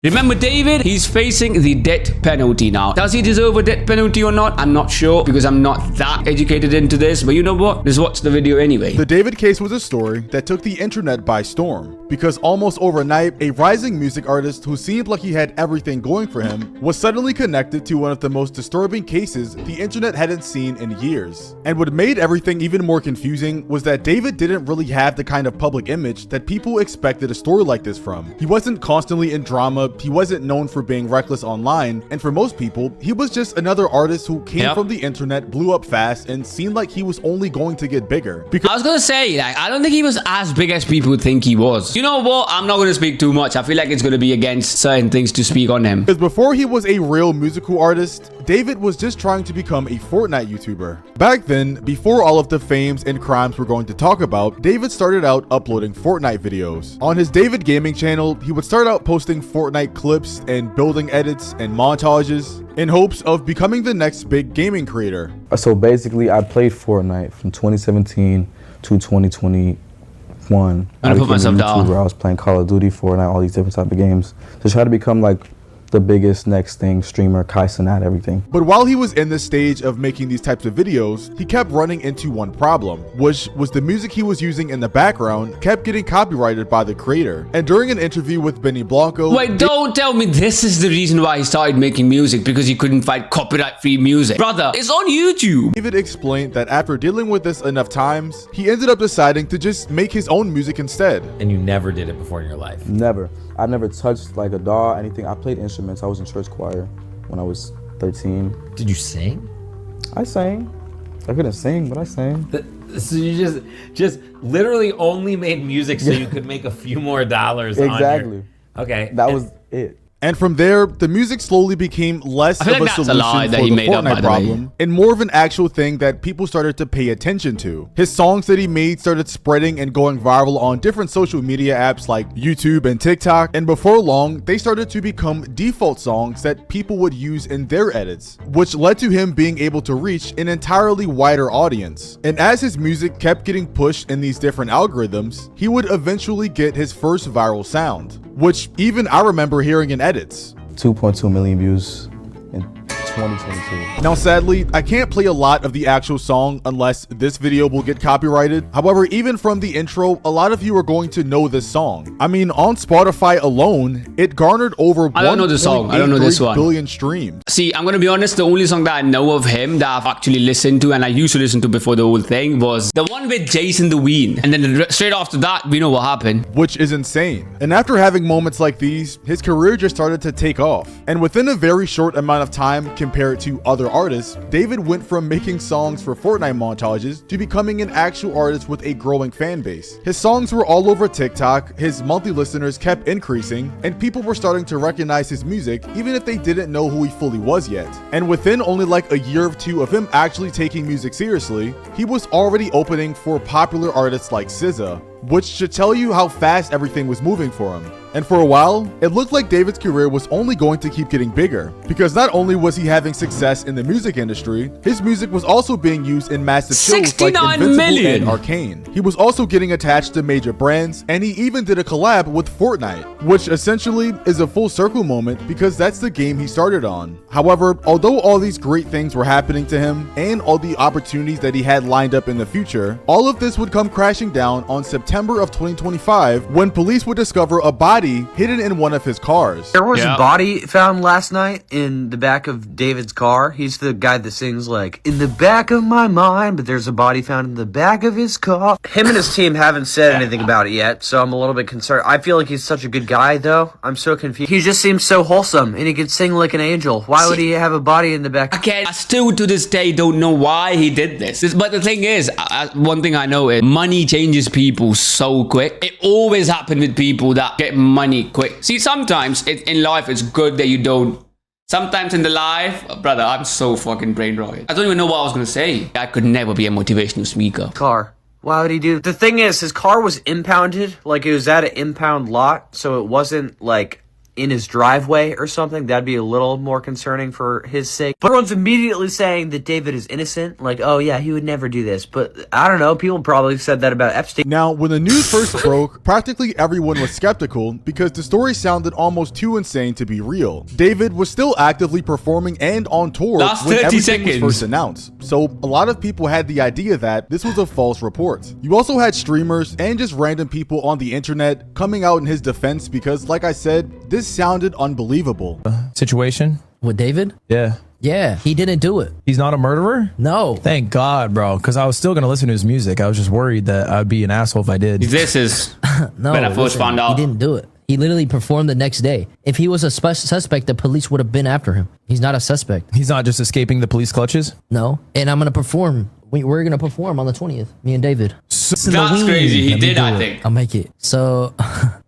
Remember David? He's facing the death penalty now. Does he deserve a death penalty or not? I'm not sure because I'm not that educated into this. But you know what? Just watch the video anyway. The David case was a story that took the internet by storm because almost overnight, a rising music artist who seemed like he had everything going for him was suddenly connected to one of the most disturbing cases the internet hadn't seen in years. And what made everything even more confusing was that David didn't really have the kind of public image that people expected a story like this from. He wasn't constantly in drama. He wasn't known for being reckless online, and for most people, he was just another artist who came from the internet, blew up fast, and seemed like he was only going to get bigger. Because I was gonna say, like, I don't think he was as big as people think he was. You know what? I'm not gonna speak too much. I feel like it's gonna be against certain things to speak on him. Because before he was a real musical artist, David was just trying to become a Fortnite YouTuber. Back then, before all of the fames and crimes we're going to talk about, David started out uploading Fortnite videos. On his David Gaming channel, he would start out posting Fortnite clips and building edits and montages in hopes of becoming the next big gaming creator. So basically, I played Fortnite from 2017 to 2021. I put myself down. I was playing Call of Duty, Fortnite, all these different type of games to try to become like the biggest next thing, streamer, Kai Cenat, everything. But while he was in this stage of making these types of videos, he kept running into one problem, which was the music he was using in the background kept getting copyrighted by the creator. And during an interview with Benny Blanco— Wait, don't tell me this is the reason why he started making music, because he couldn't find copyright-free music. Brother, it's on YouTube. David explained that after dealing with this enough times, he ended up deciding to just make his own music instead. And you never did it before in your life? Never. I've never touched like a DAW, anything. I played instruments. I was in church choir when I was 13. Did you sing? I sang. I couldn't sing, but I sang. So you just literally only made music so you could make a few more dollars exactly. Okay. That was it. And from there, the music slowly became less of a solution for the Fortnite problem and more of an actual thing that people started to pay attention to. His songs that he made started spreading and going viral on different social media apps like YouTube and TikTok, and before long, they started to become default songs that people would use in their edits, which led to him being able to reach an entirely wider audience. And as his music kept getting pushed in these different algorithms, he would eventually get his first viral sound, which even I remember hearing in edits. 2.2 million views in 2022. Now sadly, I can't play a lot of the actual song unless this video will get copyrighted. However, even from the intro, a lot of you are going to know this song. I mean, on Spotify alone, it garnered over I don't know the song. I don't know this one. billion streams. See, I'm gonna be honest, the only song that I know of him that I've actually listened to and I used to listen to before the whole thing was the one with Jason the Ween. And then straight after that, we know what happened. Which is insane. And after having moments like these, his career just started to take off. And within a very short amount of time compared to other artists, David went from making songs for Fortnite montages to becoming an actual artist with a growing fan base. His songs were all over TikTok, his monthly listeners kept increasing, and people were starting to recognize his music even if they didn't know who he fully was yet. And within only like a year or two of him actually taking music seriously, he was already opening for popular artists like SZA, which should tell you how fast everything was moving for him. And for a while, it looked like David's career was only going to keep getting bigger, because not only was he having success in the music industry, his music was also being used in massive shows like Invincible and Arcane. He was also getting attached to major brands, and he even did a collab with Fortnite, which essentially is a full circle moment because that's the game he started on. However, although all these great things were happening to him and all the opportunities that he had lined up in the future, all of this would come crashing down on September of 2025 when police would discover a body hidden in one of his cars. There was a body found last night in the back of David's car. He's the guy that sings like, "In the back of my mind," but there's a body found in the back of his car. Him and his team haven't said anything about it yet, so I'm a little bit concerned. I feel like he's such a good guy, though. I'm so confused. He just seems so wholesome, and he could sing like an angel. Why would he have a body in the back? Again, I still to this day don't know why he did this. But the thing is, one thing I know is money changes people so quick. It always happens with people that get money quick. See, sometimes in life it's good that you don't. Sometimes in the life, brother, I'm so fucking brain rotted. I don't even know what I was gonna say. I could never be a motivational speaker. Car. Why would he do? The thing is, his car was impounded. Like, it was at an impound lot, so it wasn't like in his driveway or something, that'd be a little more concerning for his sake. But everyone's immediately saying that David is innocent. Like, oh yeah, he would never do this. But I don't know. People probably said that about Epstein. Now, when the news first broke, practically everyone was skeptical because the story sounded almost too insane to be real. David was still actively performing and on tour Last when 30 everything was seconds. first announced. So a lot of people had the idea that this was a false report. You also had streamers and just random people on the internet coming out in his defense because, like I said, this sounded unbelievable. Situation? With David? Yeah. Yeah, he didn't do it. He's not a murderer? No. Thank God, bro. Because I was still going to listen to his music. I was just worried that I'd be an asshole if I did. This is No, when I first found out. he didn't do it. He literally performed the next day. If he was a suspect, the police would have been after him. He's not a suspect. He's not just escaping the police clutches? No. And I'm going to perform. We're going to perform on the 20th, me and David. That's crazy. He Let me did, do I it. think. I'll make it. So,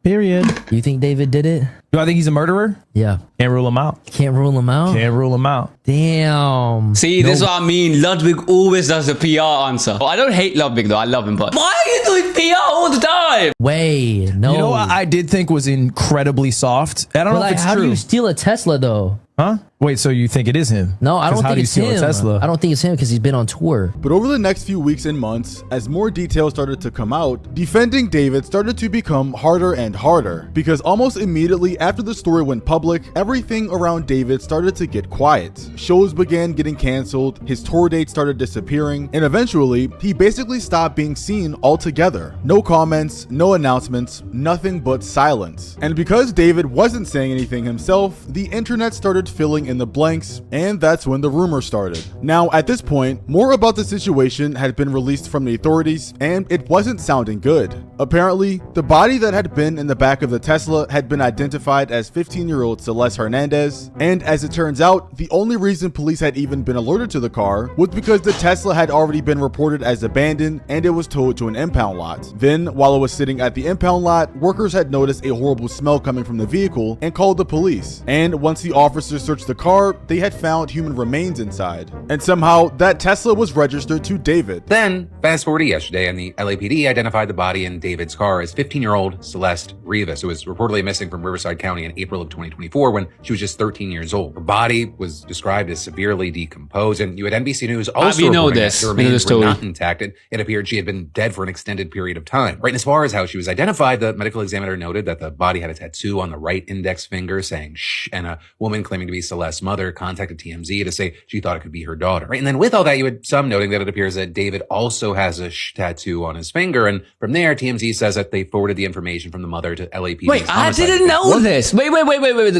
Period. you think David did it? Do I think he's a murderer? Yeah. Can't rule him out. Can't rule him out? Can't rule him out. Damn. See, this is what I mean. Ludwig always does the PR answer. I don't hate Ludwig though. I love him, but why are you doing PR all the time? Wait, no. You know what I did think was incredibly soft? I don't But know if like, it's how true. do you steal a Tesla though? Huh? Wait, so you think it is him? No, I 'Cause don't how think do you it's steal him. a Tesla? I don't think it's him because he's been on tour. But over the next few weeks and months, as more details started to come out, defending David started to become harder and harder because almost immediately after the story went public, everything around David started to get quiet. Shows began getting canceled, his tour dates started disappearing, and eventually, he basically stopped being seen altogether. No comments, no announcements, nothing but silence. And because David wasn't saying anything himself, the internet started filling in the blanks, and that's when the rumor started. Now, at this point, more about the situation had been released from the authorities, and it wasn't sounding good. Apparently, the body that had been in the back of the Tesla had been identified as 15-year-old Celeste Hernandez, and as it turns out, the only reason police had even been alerted to the car was because the Tesla had already been reported as abandoned and it was towed to an impound lot. Then, while it was sitting at the impound lot, workers had noticed a horrible smell coming from the vehicle and called the police. And once the officers searched the car, they had found human remains inside. And somehow, that Tesla was registered to David. Then, fast forward to yesterday, and the LAPD identified the body in David's car as 15-year-old Celeste Rivas, who was reportedly missing from Riverside County in April of 2024 when she was just 13 years old. Her body was described as severely decomposed, and you had NBC News also we know reporting this. that the We know the remains were story. not intact, and it appeared she had been dead for an extended period of time. Right, and as far as how she was identified, the medical examiner noted that the body had a tattoo on the right index finger saying shh, and a woman claiming to be Celeste's mother contacted TMZ to say she thought it could be her daughter. Right, and then with all that, you had some noting that it appears that David also has a shh tattoo on his finger, and from there, TMZ says that they forwarded the information from the mother to LAPD. Wait, I didn't know this. Wait.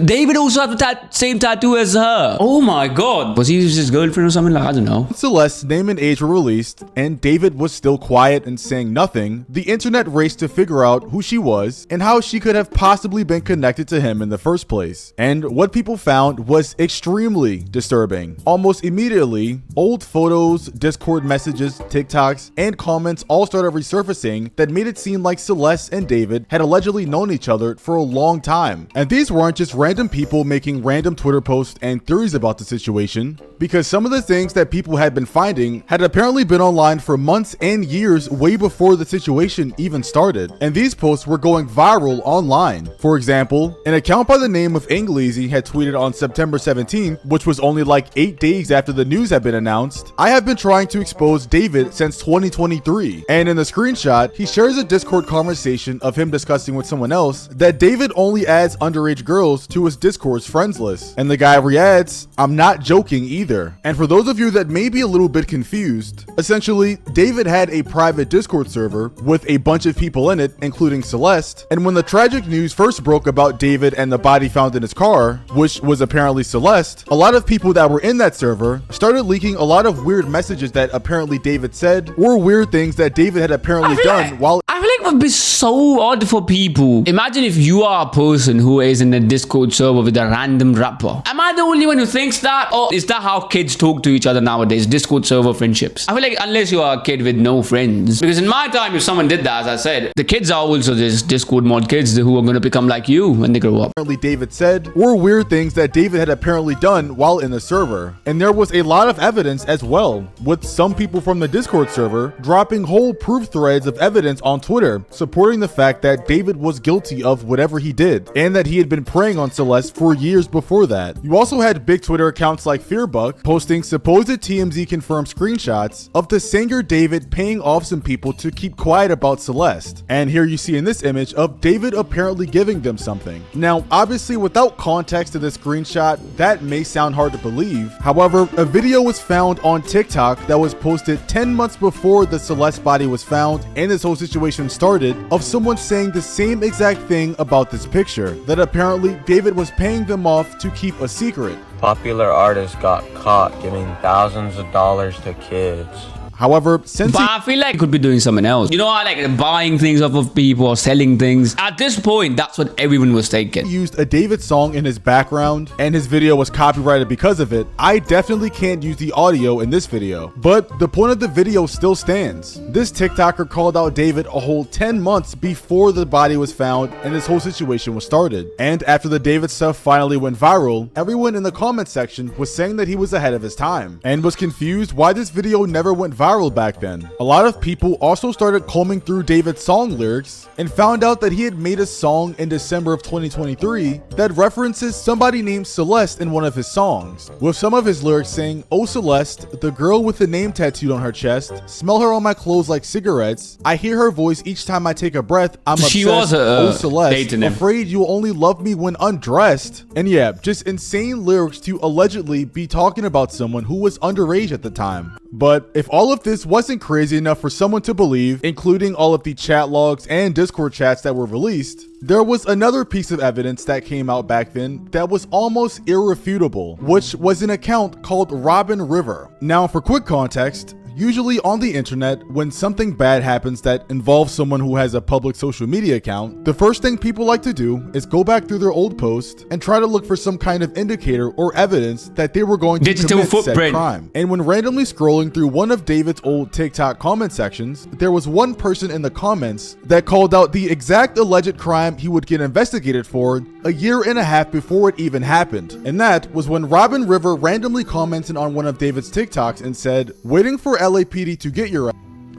David also had the same tattoo as her. Oh my God. Was he his girlfriend or something? Like, I don't know. Celeste's name and age were released, and David was still quiet and saying nothing. The internet raced to figure out who she was and how she could have possibly been connected to him in the first place. And what people found was extremely disturbing. Almost immediately, old photos, Discord messages, TikToks, and comments all started resurfacing that made it seem like Celeste and David had allegedly known each other for a long time. And these weren't just random people making random Twitter posts and theories about the situation, because some of the things that people had been finding had apparently been online for months and years way before the situation even started. And these posts were going viral online. For example, an account by the name of Ingleezy had tweeted on September 17th, which was only like 8 days after the news had been announced, "I have been trying to expose David since 2023. And in the screenshot, he shares a Discord conversation of him discussing with someone else that David only adds underage girls to his Discord's friends list. And the guy readds, "I'm not joking either." And for those of you that may be a little bit confused, essentially, David had a private Discord server with a bunch of people in it, including Celeste. And when the tragic news first broke about David and the body found in his car, which was apparently Celeste, a lot of people that were in that server started leaking a lot of weird messages that apparently David said, or weird things that David had apparently done while I feel like it would be so odd for people. Imagine if you are a person who is in a Discord server with a random rapper. Am I the only one who thinks that? Or is that how kids talk to each other nowadays? Discord server friendships. I feel like unless you are a kid with no friends. Because in my time, if someone did that, as I said, the kids are also just Discord mod kids who are going to become like you when they grow up. apparently David said, or weird things that David had apparently done while in the server. And there was a lot of evidence as well, with some people from the Discord server dropping whole proof threads of evidence on Twitter there, supporting the fact that David was guilty of whatever he did, and that he had been preying on Celeste for years before that. You also had big Twitter accounts like Fearbuck posting supposed TMZ confirmed screenshots of the singer David paying off some people to keep quiet about Celeste. And here you see in this image of David apparently giving them something. Now, obviously without context to this screenshot, that may sound hard to believe. However, a video was found on TikTok that was posted 10 months before the Celeste body was found and this whole situation started, of someone saying the same exact thing about this picture, that apparently David was paying them off to keep a secret. Popular artists got caught giving thousands of dollars to kids. However, since But I feel like he could be doing something else. You know, I like buying things off of people or selling things. At this point, that's what everyone was taking. he used a David song in his background and his video was copyrighted because of it, I definitely can't use the audio in this video. But the point of the video still stands. This TikToker called out David a whole 10 months before the body was found and this whole situation was started. And after the David stuff finally went viral, everyone in the comment section was saying that he was ahead of his time and was confused why this video never went viral back then. A lot of people also started combing through David's song lyrics and found out that he had made a song in December of 2023 that references somebody named Celeste in one of his songs, with some of his lyrics saying, "Oh Celeste, the girl with the name tattooed on her chest, smell her on my clothes like cigarettes, I hear her voice each time I take a breath, I'm obsessed, She was oh Celeste, dating him. afraid you'll only love me when undressed." And yeah, just insane lyrics to allegedly be talking about someone who was underage at the time. But if all of this wasn't crazy enough for someone to believe, including all of the chat logs and Discord chats that were released, there was another piece of evidence that came out back then that was almost irrefutable, which was an account called Robin River. Now, for quick context, usually on the internet, when something bad happens that involves someone who has a public social media account, the first thing people like to do is go back through their old posts and try to look for some kind of indicator or evidence that they were going to Digital commit said footprint. crime. And when randomly scrolling through one of David's old TikTok comment sections, there was one person in the comments that called out the exact alleged crime he would get investigated for a year and a half before it even happened. And that was when Robin River randomly commented on one of David's TikToks and said, "Waiting for LAPD to get your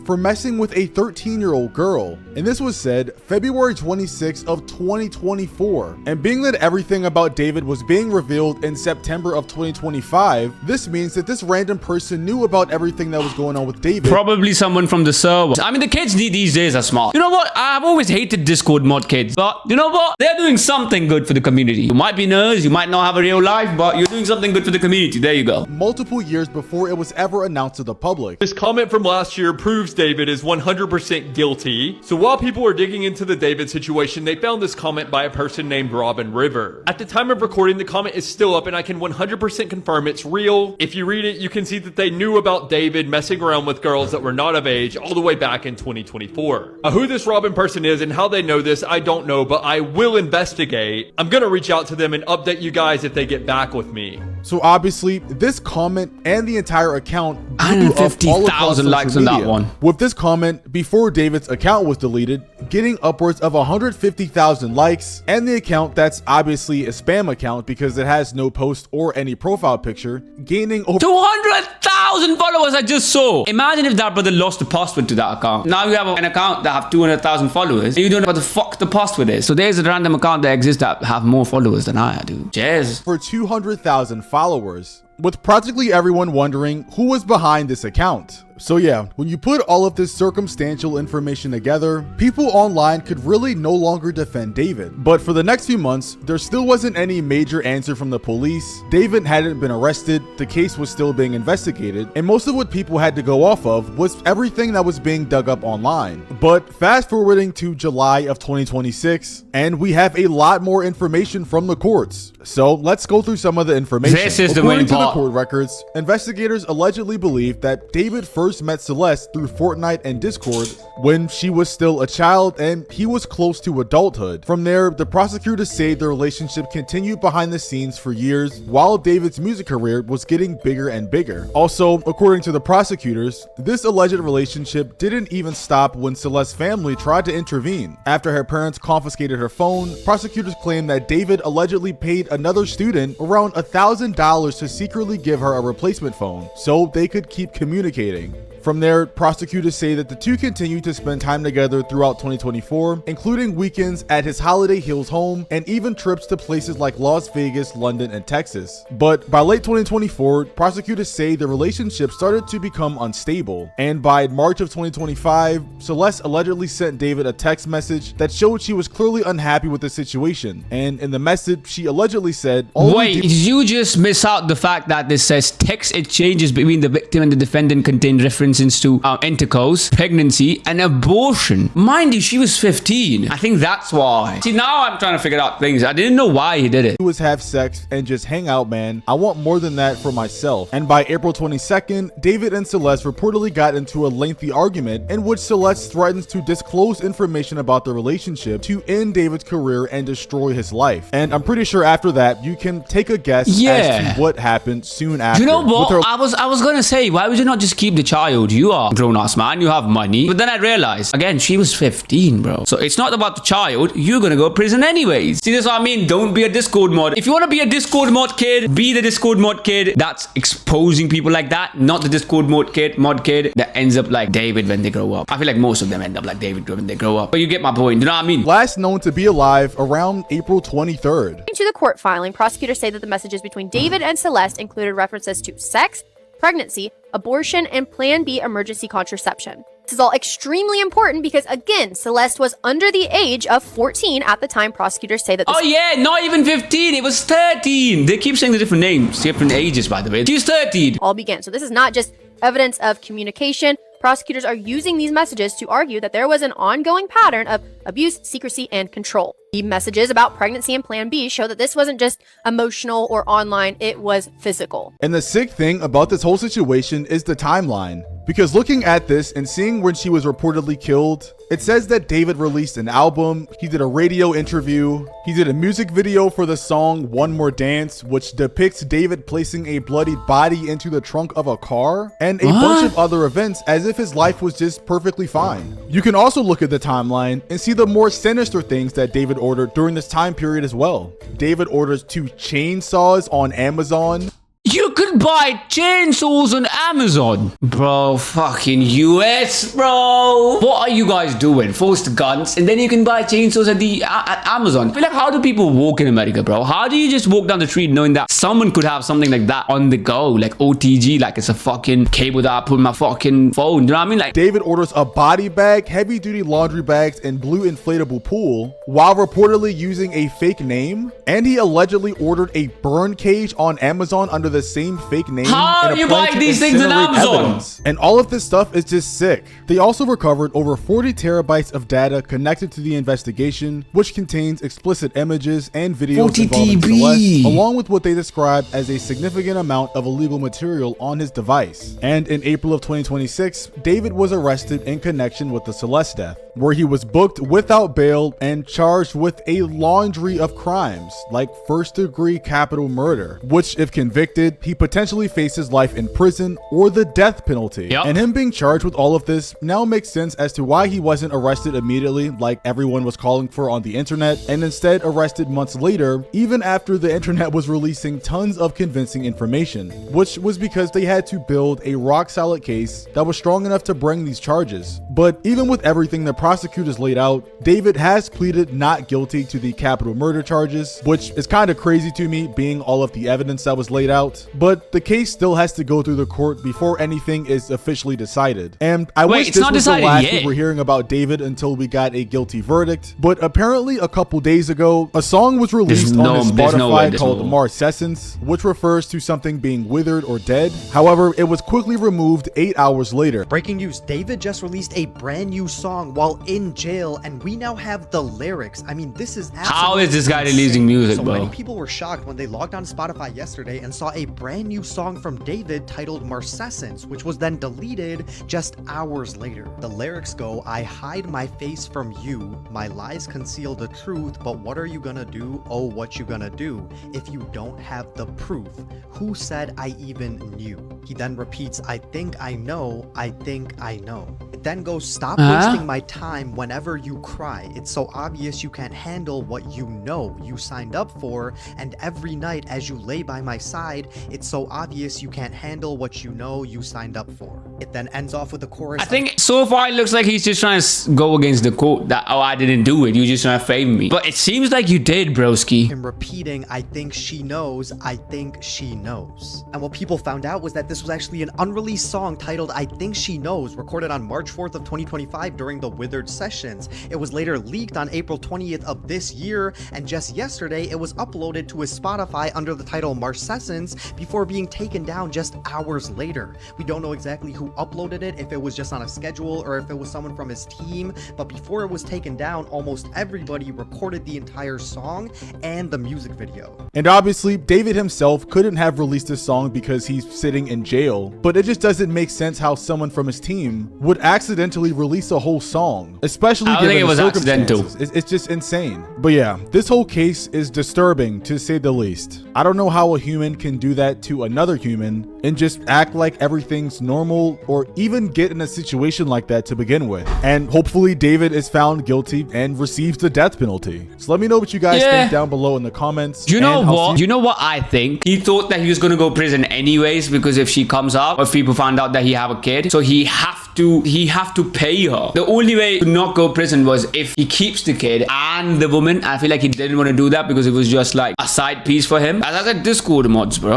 for messing with a 13-year-old girl." And this was said February 26th of 2024. And being that everything about David was being revealed in September of 2025, this means that this random person knew about everything that was going on with David. Probably someone from the server. I mean, the kids these days are smart. You know what? I've always hated Discord mod kids. But you know what? They're doing something good for the community. You might be nerds, you might not have a real life, but you're doing something good for the community. There you go. Multiple years before it was ever announced to the public. This comment from last year proves David is 100% guilty. So while people were digging into the David situation, they found this comment by a person named Robin River. At the time of recording, the comment is still up and I can 100% confirm it's real. If you read it, you can see that they knew about David messing around with girls that were not of age all the way back in 2024. Who this Robin person is and how they know this, I don't know, but I will investigate. I'm gonna reach out to them and update you guys if they get back with me. So obviously, this comment and the entire account blew up all across 150,000 likes social on that media. one. With this comment, before David's account was deleted, getting upwards of 150,000 likes, and the account that's obviously a spam account because it has no post or any profile picture, gaining over 200,000 followers I just saw. Imagine if that brother lost the password to that account. Now you have an account that have 200,000 followers. And you don't know what the fuck the password is. So there's a random account that exists that have more followers than I do. Cheers. for 200,000 followers, with practically everyone wondering who was behind this account. So yeah, when you put all of this circumstantial information together, people online could really no longer defend David. But for the next few months, there still wasn't any major answer from the police. David hadn't been arrested, the case was still being investigated, and most of what people had to go off of was everything that was being dug up online. But fast forwarding to July of 2026, and we have a lot more information from the courts. So let's go through some of the information. This is the According main to the part. court records, investigators allegedly believe that David first met Celeste through Fortnite and Discord when she was still a child and he was close to adulthood. From there, the prosecutors say the relationship continued behind the scenes for years while David's music career was getting bigger and bigger. Also, according to the prosecutors, this alleged relationship didn't even stop when Celeste's family tried to intervene. After her parents confiscated her phone, prosecutors claim that David allegedly paid another student around $1,000 to secretly give her a replacement phone so they could keep communicating. From there, prosecutors say that the two continued to spend time together throughout 2024, including weekends at his Holiday Hills home and even trips to places like Las Vegas, London, and Texas. But by late 2024, prosecutors say the relationship started to become unstable, and by March of 2025, Celeste allegedly sent David a text message that showed she was clearly unhappy with the situation, and in the message, she allegedly said, "Wait, did you just miss out the fact that this says text exchanges between the victim and the defendant contained references to intercourse, pregnancy, and abortion?" Mind you, she was 15. I think that's why. See, now I'm trying to figure out things. I didn't know why he did it. Was have sex and just hang out, man. I want more than that for myself. And by April 22nd, David and Celeste reportedly got into a lengthy argument in which Celeste threatens to disclose information about the relationship to end David's career and destroy his life. And I'm pretty sure after that, you can take a guess as to what happened soon after. You know what? I was gonna say, why would you not just keep the child? You are a grown-ass man, you have money. But then I realized, again, she was 15, bro. So it's not about the child. You're gonna go to prison anyways. See, that's what I mean. Don't be a Discord mod. If you want to be a Discord mod kid, be the Discord mod kid that's exposing people like that, not the Discord mod kid that ends up like David when they grow up. I feel like most of them end up like David when they grow up. But you get my point. You know what I mean? Last known to be alive around April 23rd. To the court filing, prosecutors say that the messages between David and Celeste included references to sex, pregnancy, abortion, and Plan B emergency contraception. This is all extremely important because, again, Celeste was under the age of 14 at the time prosecutors say that this— Oh yeah, not even 15, it was 13. They keep saying the different names, different ages, by the way. She's 13. all began. So this is not just evidence of communication. Prosecutors are using these messages to argue that there was an ongoing pattern of abuse, secrecy, and control. The messages about pregnancy and Plan B show that this wasn't just emotional or online, it was physical. And the sick thing about this whole situation is the timeline. Because looking at this and seeing when she was reportedly killed, it says that David released an album, he did a radio interview, he did a music video for the song One More Dance, which depicts David placing a bloodied body into the trunk of a car, and a bunch of other events as if his life was just perfectly fine. You can also look at the timeline and see the more sinister things that David ordered during this time period as well. David orders 2 chainsaws on Amazon. You could buy chainsaws on Amazon. Bro, fucking US, bro. What are you guys doing? Forced guns, and then you can buy chainsaws at Amazon. I feel like, how do people walk in America, bro? How do you just walk down the street knowing that someone could have something like that on the go? Like OTG, like it's a fucking cable that I put in my fucking phone. You know what I mean? Like, David orders a body bag, heavy duty laundry bags, and blue inflatable pool while reportedly using a fake name. And he allegedly ordered a burn cage on Amazon under the same fake name. How in a you plan buy to these things on incinerate Amazon? evidence. And all of this stuff is just sick. They also recovered over 40 terabytes of data connected to the investigation, which contains explicit images and videos 40 involving TB. Celeste, along with what they described as a significant amount of illegal material on his device. And in April of 2026, David was arrested in connection with the Celeste death, where he was booked without bail and charged with a laundry of crimes like first-degree capital murder, which, if convicted, he potentially faces life in prison or the death penalty. And him being charged with all of this now makes sense as to why he wasn't arrested immediately like everyone was calling for on the internet, and instead arrested months later, even after the internet was releasing tons of convincing information, which was because they had to build a rock-solid case that was strong enough to bring these charges. But even with everything the prosecutors laid out, David has pleaded not guilty to the capital murder charges, which is kind of crazy to me, being all of the evidence that was laid out. But the case still has to go through the court before anything is officially decided. And I wish this was the last we were hearing about David until we got a guilty verdict. But apparently a couple days ago, a song was released on his Spotify called Marcessence, which refers to something being withered or dead. However, it was quickly removed 8 hours later. Breaking news, David just released a brand new song while in jail, and we now have the lyrics. I mean, this is absolutely how is this guy releasing music, bro? Many people were shocked when they logged on Spotify yesterday and saw a brand new song from David titled Marcessence, which was then deleted just hours later. The lyrics go, "I hide my face from you, my lies conceal the truth, but what are you gonna do? Oh, what you gonna do if you don't have the proof? Who said I even knew?" He then repeats, "I think I know, I think I know." It then goes, "Stop wasting my time whenever you cry. It's so obvious you can't handle what you know you signed up for, and every night as you lay by my side, it's so obvious you can't handle what you know you signed up for." It then ends off with a chorus. I think so far it looks like he's just trying to go against the quote that, oh, I didn't do it. You're just trying to fame me. But it seems like you did, broski. Him repeating, I think she knows, I think she knows. And what people found out was that this was actually an unreleased song titled I Think She Knows, recorded on March 4th of 2025 during the Withered sessions. It was later leaked on April 20th of this year, and just yesterday it was uploaded to his Spotify under the title Marcessence before being taken down just hours later. We don't know exactly who uploaded it, if it was just on a schedule or if it was someone from his team, but before it was taken down, almost everybody recorded the entire song and the music video. And obviously, David himself couldn't have released this song because he's sitting in jail, but it just doesn't make sense how someone from his team would accidentally release a whole song, especially I don't given think it was the accidental. circumstances. It's just insane. But yeah, this whole case is disturbing to say the least. I don't know how a human can do that to another human and just act like everything's normal, or even get in a situation like that to begin with. And hopefully David is found guilty and receives the death penalty. So let me know what you guys think down below in the comments. Do you know what? You know what I think? He thought that he was gonna go to prison anyways, because if she comes up, or if people found out that he have a kid, so he have to pay her. The only way to not go to prison was if he keeps the kid and the woman. I feel like he didn't want to do that because it was just like a side piece for him. As I said, Discord mods, bro.